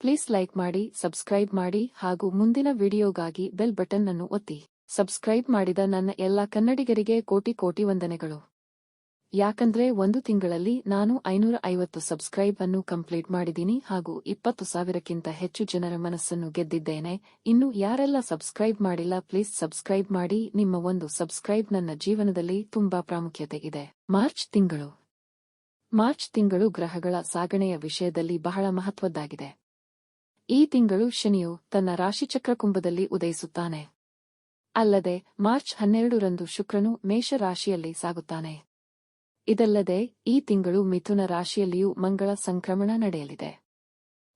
Please like ಮಾಡಿ, subscribe ಮಾಡಿ ಹಾಗೂ ಮುಂದಿನ ವಿಡಿಯೋಗಾಗಿ ಬೆಲ್ ಬಟನ್ ಅನ್ನು ಒತ್ತಿ. ಸಬ್ಸ್ಕ್ರೈಬ್ ಮಾಡಿದ ನನ್ನ ಎಲ್ಲ ಕನ್ನಡಿಗರಿಗೆ ಕೋಟಿ ಕೋಟಿ ವಂದನೆಗಳು. ಯಾಕಂದ್ರೆ ಒಂದು ತಿಂಗಳಲ್ಲಿ ನಾನು 550 ಸಬ್ಸ್ಕ್ರೈಬ್ ಅನ್ನು ಕಂಪ್ಲೀಟ್ ಮಾಡಿದ್ದೀನಿ ಹಾಗೂ 20,000ಕ್ಕಿಂತ ಹೆಚ್ಚು ಜನರ ಮನಸ್ಸನ್ನು ಗೆದ್ದಿದ್ದೇನೆ. ಇನ್ನು ಯಾರೆಲ್ಲ ಸಬ್ಸ್ಕ್ರೈಬ್ ಮಾಡಿಲ್ಲ ಪ್ಲೀಸ್ ಸಬ್ಸ್ಕ್ರೈಬ್ ಮಾಡಿ. ನಿಮ್ಮ ಒಂದು ಸಬ್ಸ್ಕ್ರೈಬ್ ನನ್ನ ಜೀವನದಲ್ಲಿ ತುಂಬಾ ಪ್ರಾಮುಖ್ಯತೆ ಇದೆ. ಮಾರ್ಚ್ ತಿಂಗಳು ಗ್ರಹಗಳ ಸಾಗಣೆಯ ವಿಷಯದಲ್ಲಿ ಬಹಳ ಮಹತ್ವದ್ದಾಗಿದೆ. ಈ ತಿಂಗಳು ಶನಿಯು ತನ್ನ ರಾಶಿಚಕ್ರ ಕುಂಭದಲ್ಲಿ ಉದಯಿಸುತ್ತಾನೆ. ಅಲ್ಲದೆ ಮಾರ್ಚ್ 12ರಂದು ಶುಕ್ರನು ಮೇಷ ರಾಶಿಯಲ್ಲಿ ಸಾಗುತ್ತಾನೆ. ಇದಲ್ಲದೆ ಈ ತಿಂಗಳು ಮಿಥುನ ರಾಶಿಯಲ್ಲಿಯೂ ಮಂಗಳ ಸಂಕ್ರಮಣ ನಡೆಯಲಿದೆ.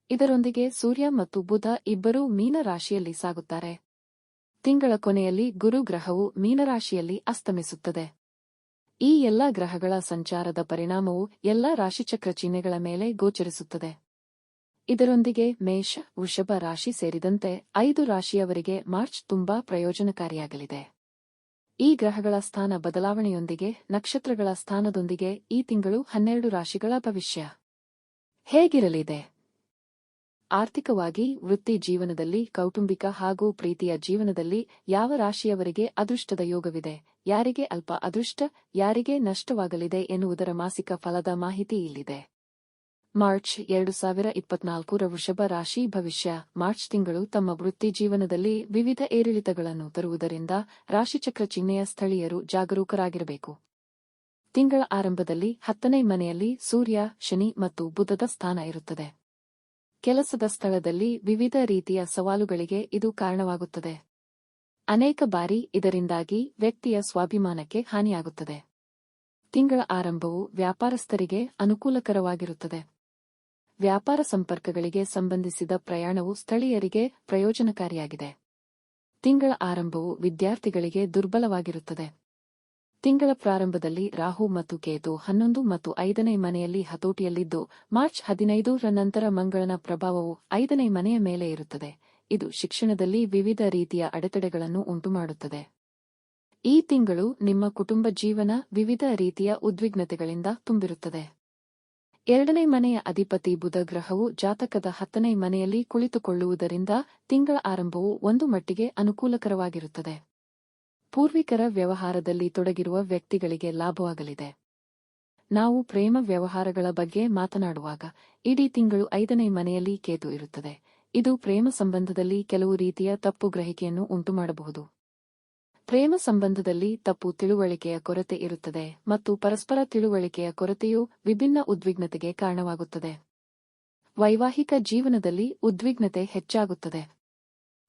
ಇದರೊಂದಿಗೆ ಸೂರ್ಯ ಮತ್ತು ಬುಧ ಇಬ್ಬರೂ ಮೀನ ರಾಶಿಯಲ್ಲಿ ಸಾಗುತ್ತಾರೆ. ತಿಂಗಳ ಕೊನೆಯಲ್ಲಿ ಗುರು ಗ್ರಹವು ಮೀನರಾಶಿಯಲ್ಲಿ ಅಸ್ತಮಿಸುತ್ತದೆ. ಈ ಎಲ್ಲಾ ಗ್ರಹಗಳ ಸಂಚಾರದ ಪರಿಣಾಮವು ಎಲ್ಲಾ ರಾಶಿಚಕ್ರ ಚಿಹ್ನೆಗಳ ಮೇಲೆ ಗೋಚರಿಸುತ್ತದೆ. ಇದರೊಂದಿಗೆ ಮೇಷ, ವೃಷಭ ರಾಶಿ ಸೇರಿದಂತೆ 5 ರಾಶಿಯವರಿಗೆ ಮಾರ್ಚ್ ತುಂಬಾ ಪ್ರಯೋಜನಕಾರಿಯಾಗಲಿದೆ. ಈ ಗ್ರಹಗಳ ಸ್ಥಾನ ಬದಲಾವಣೆಯೊಂದಿಗೆ ನಕ್ಷತ್ರಗಳ ಸ್ಥಾನದೊಂದಿಗೆ ಈ ತಿಂಗಳು 12 ರಾಶಿಗಳ ಭವಿಷ್ಯ ಹೇಗಿರಲಿದೆ? ಆರ್ಥಿಕವಾಗಿ, ವೃತ್ತಿ ಜೀವನದಲ್ಲಿ, ಕೌಟುಂಬಿಕ ಹಾಗೂ ಪ್ರೀತಿಯ ಜೀವನದಲ್ಲಿ ಯಾವ ರಾಶಿಯವರಿಗೆ ಅದೃಷ್ಟದ ಯೋಗವಿದೆ, ಯಾರಿಗೆ ಅಲ್ಪ ಅದೃಷ್ಟ, ಯಾರಿಗೆ ನಷ್ಟವಾಗಲಿದೆ ಎನ್ನುವುದರ ಮಾಸಿಕ ಫಲದ ಮಾಹಿತಿ ಇಲ್ಲಿದೆ. ಮಾರ್ಚ್ 2024ರ ವೃಷಭ ರಾಶಿ ಭವಿಷ್ಯ. ಮಾರ್ಚ್ ತಿಂಗಳು ತಮ್ಮ ವೃತ್ತಿ ಜೀವನದಲ್ಲಿ ವಿವಿಧ ಏರಿಳಿತಗಳನ್ನು ತರುವುದರಿಂದ ರಾಶಿಚಕ್ರ ಚಿಹ್ನೆಯ ಸ್ಥಳೀಯರು ಜಾಗರೂಕರಾಗಿರಬೇಕು. ತಿಂಗಳ ಆರಂಭದಲ್ಲಿ 10ನೇ ಮನೆಯಲ್ಲಿ ಸೂರ್ಯ, ಶನಿ ಮತ್ತು ಬುಧದ ಸ್ಥಾನ ಇರುತ್ತದೆ. ಕೆಲಸದ ಸ್ಥಳದಲ್ಲಿ ವಿವಿಧ ರೀತಿಯ ಸವಾಲುಗಳಿಗೆ ಇದು ಕಾರಣವಾಗುತ್ತದೆ. ಅನೇಕ ಬಾರಿ ಇದರಿಂದಾಗಿ ವ್ಯಕ್ತಿಯ ಸ್ವಾಭಿಮಾನಕ್ಕೆ ಹಾನಿಯಾಗುತ್ತದೆ. ತಿಂಗಳ ಆರಂಭವು ವ್ಯಾಪಾರಸ್ಥರಿಗೆ ಅನುಕೂಲಕರವಾಗಿರುತ್ತದೆ. ವ್ಯಾಪಾರ ಸಂಪರ್ಕಗಳಿಗೆ ಸಂಬಂಧಿಸಿದ ಪ್ರಯಾಣವು ಸ್ಥಳೀಯರಿಗೆ ಪ್ರಯೋಜನಕಾರಿಯಾಗಿದೆ. ತಿಂಗಳ ಆರಂಭವು ವಿದ್ಯಾರ್ಥಿಗಳಿಗೆ ದುರ್ಬಲವಾಗಿರುತ್ತದೆ. ತಿಂಗಳ ಪ್ರಾರಂಭದಲ್ಲಿ ರಾಹು ಮತ್ತು ಕೇತು 11 ಮತ್ತು 5ನೇ ಮನೆಯಲ್ಲಿ ಹತೋಟಿಯಲ್ಲಿದ್ದು, ಮಾರ್ಚ್ 15ರ ನಂತರ ಮಂಗಳನ ಪ್ರಭಾವವು 5ನೇ ಮನೆಯ ಮೇಲೆ ಇರುತ್ತದೆ. ಇದು ಶಿಕ್ಷಣದಲ್ಲಿ ವಿವಿಧ ರೀತಿಯ ಅಡೆತಡೆಗಳನ್ನು ಉಂಟುಮಾಡುತ್ತದೆ. ಈ ತಿಂಗಳು ನಿಮ್ಮ ಕುಟುಂಬ ಜೀವನ ವಿವಿಧ ರೀತಿಯ ಉದ್ವಿಗ್ನತೆಗಳಿಂದ ತುಂಬಿರುತ್ತದೆ. 2ನೇ ಮನೆಯ ಅಧಿಪತಿ ಬುಧ ಗ್ರಹವು ಜಾತಕದ 10ನೇ ಮನೆಯಲ್ಲಿ ಕುಳಿತುಕೊಳ್ಳುವುದರಿಂದ ತಿಂಗಳ ಆರಂಭವು ಒಂದು ಮಟ್ಟಿಗೆ ಅನುಕೂಲಕರವಾಗಿರುತ್ತದೆ. ಪೂರ್ವಿಕರ ವ್ಯವಹಾರದಲ್ಲಿ ತೊಡಗಿರುವ ವ್ಯಕ್ತಿಗಳಿಗೆ ಲಾಭವಾಗಲಿದೆ. ನಾವು ಪ್ರೇಮ ವ್ಯವಹಾರಗಳ ಬಗ್ಗೆ ಮಾತನಾಡುವಾಗ ಇಡೀ ತಿಂಗಳು 5ನೇ ಮನೆಯಲ್ಲಿ ಕೇತು ಇರುತ್ತದೆ. ಇದು ಪ್ರೇಮ ಸಂಬಂಧದಲ್ಲಿ ಕೆಲವು ರೀತಿಯ ತಪ್ಪು ಗ್ರಹಿಕೆಯನ್ನು ಉಂಟುಮಾಡಬಹುದು. ಪ್ರೇಮ ಸಂಬಂಧದಲ್ಲಿ ತಪ್ಪು ತಿಳುವಳಿಕೆಯ ಕೊರತೆ ಇರುತ್ತದೆ ಮತ್ತು ಪರಸ್ಪರ ತಿಳುವಳಿಕೆಯ ಕೊರತೆಯು ವಿಭಿನ್ನ ಉದ್ವಿಗ್ನತೆಗೆ ಕಾರಣವಾಗುತ್ತದೆ. ವೈವಾಹಿಕ ಜೀವನದಲ್ಲಿ ಉದ್ವಿಗ್ನತೆ ಹೆಚ್ಚಾಗುತ್ತದೆ.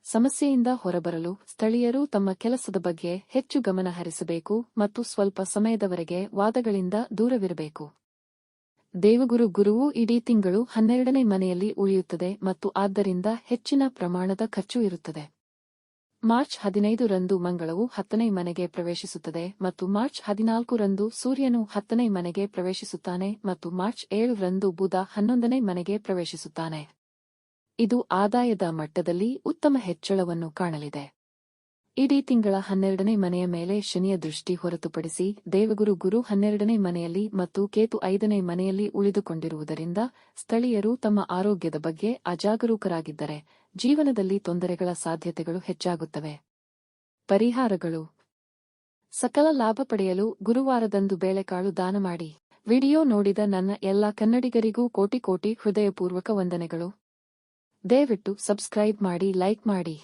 ಸಮಸ್ಯೆಯಿಂದ ಹೊರಬರಲು ಸ್ಥಳೀಯರು ತಮ್ಮ ಕೆಲಸದ ಬಗ್ಗೆ ಹೆಚ್ಚು ಗಮನ ಹರಿಸಬೇಕು ಮತ್ತು ಸ್ವಲ್ಪ ಸಮಯದವರೆಗೆ ವಾದಗಳಿಂದ ದೂರವಿರಬೇಕು. ದೇವಗುರು ಗುರುವು ಇಡೀ ತಿಂಗಳು 12ನೇ ಮನೆಯಲ್ಲಿ ಉಳಿಯುತ್ತದೆ ಮತ್ತು ಆದ್ದರಿಂದ ಹೆಚ್ಚಿನ ಪ್ರಮಾಣದ ಖರ್ಚು ಇರುತ್ತದೆ. ಮಾರ್ಚ್ 15ರಂದು ಮಂಗಳವು 10ನೇ ಮನೆಗೆ ಪ್ರವೇಶಿಸುತ್ತದೆ ಮತ್ತು ಮಾರ್ಚ್ 14ರಂದು ಸೂರ್ಯನು 10ನೇ ಮನೆಗೆ ಪ್ರವೇಶಿಸುತ್ತಾನೆ ಮತ್ತು ಮಾರ್ಚ್ 7ರಂದು ಬುಧ 11ನೇ ಮನೆಗೆ ಪ್ರವೇಶಿಸುತ್ತಾನೆ. ಇದು ಆದಾಯದ ಮಟ್ಟದಲ್ಲಿ ಉತ್ತಮ ಹೆಚ್ಚಳವನ್ನು ಕಾಣಲಿದೆ. ಇಡೀ ತಿಂಗಳ 12ನೇ ಮನೆಯ ಮೇಲೆ ಶನಿಯ ದೃಷ್ಟಿ ಹೊರತುಪಡಿಸಿ ದೇವಗುರು ಗುರು 12ನೇ ಮನೆಯಲ್ಲಿ ಮತ್ತು ಕೇತು 5ನೇ ಮನೆಯಲ್ಲಿ ಉಳಿದುಕೊಂಡಿರುವುದರಿಂದ ಸ್ಥಳೀಯರು ತಮ್ಮ ಆರೋಗ್ಯದ ಬಗ್ಗೆ ಅಜಾಗರೂಕರಾಗಿದ್ದರೆ ಜೀವನದಲ್ಲಿ ತೊಂದರೆಗಳ ಸಾಧ್ಯತೆಗಳು ಹೆಚ್ಚಾಗುತ್ತವೆ. ಪರಿಹಾರಗಳು: ಸಕಲ ಲಾಭ ಪಡೆಯಲು ಗುರುವಾರದಂದು ಬೇಳೆಕಾಳು ದಾನ ಮಾಡಿ. ವಿಡಿಯೋ ನೋಡಿದ ನನ್ನ ಎಲ್ಲ ಕನ್ನಡಿಗರಿಗೂ ಕೋಟಿ ಕೋಟಿ ಹೃದಯಪೂರ್ವಕ ವಂದನೆಗಳು. ದಯವಿಟ್ಟು ಸಬ್ಸ್ಕ್ರೈಬ್ ಮಾಡಿ, ಲೈಕ್ ಮಾಡಿ.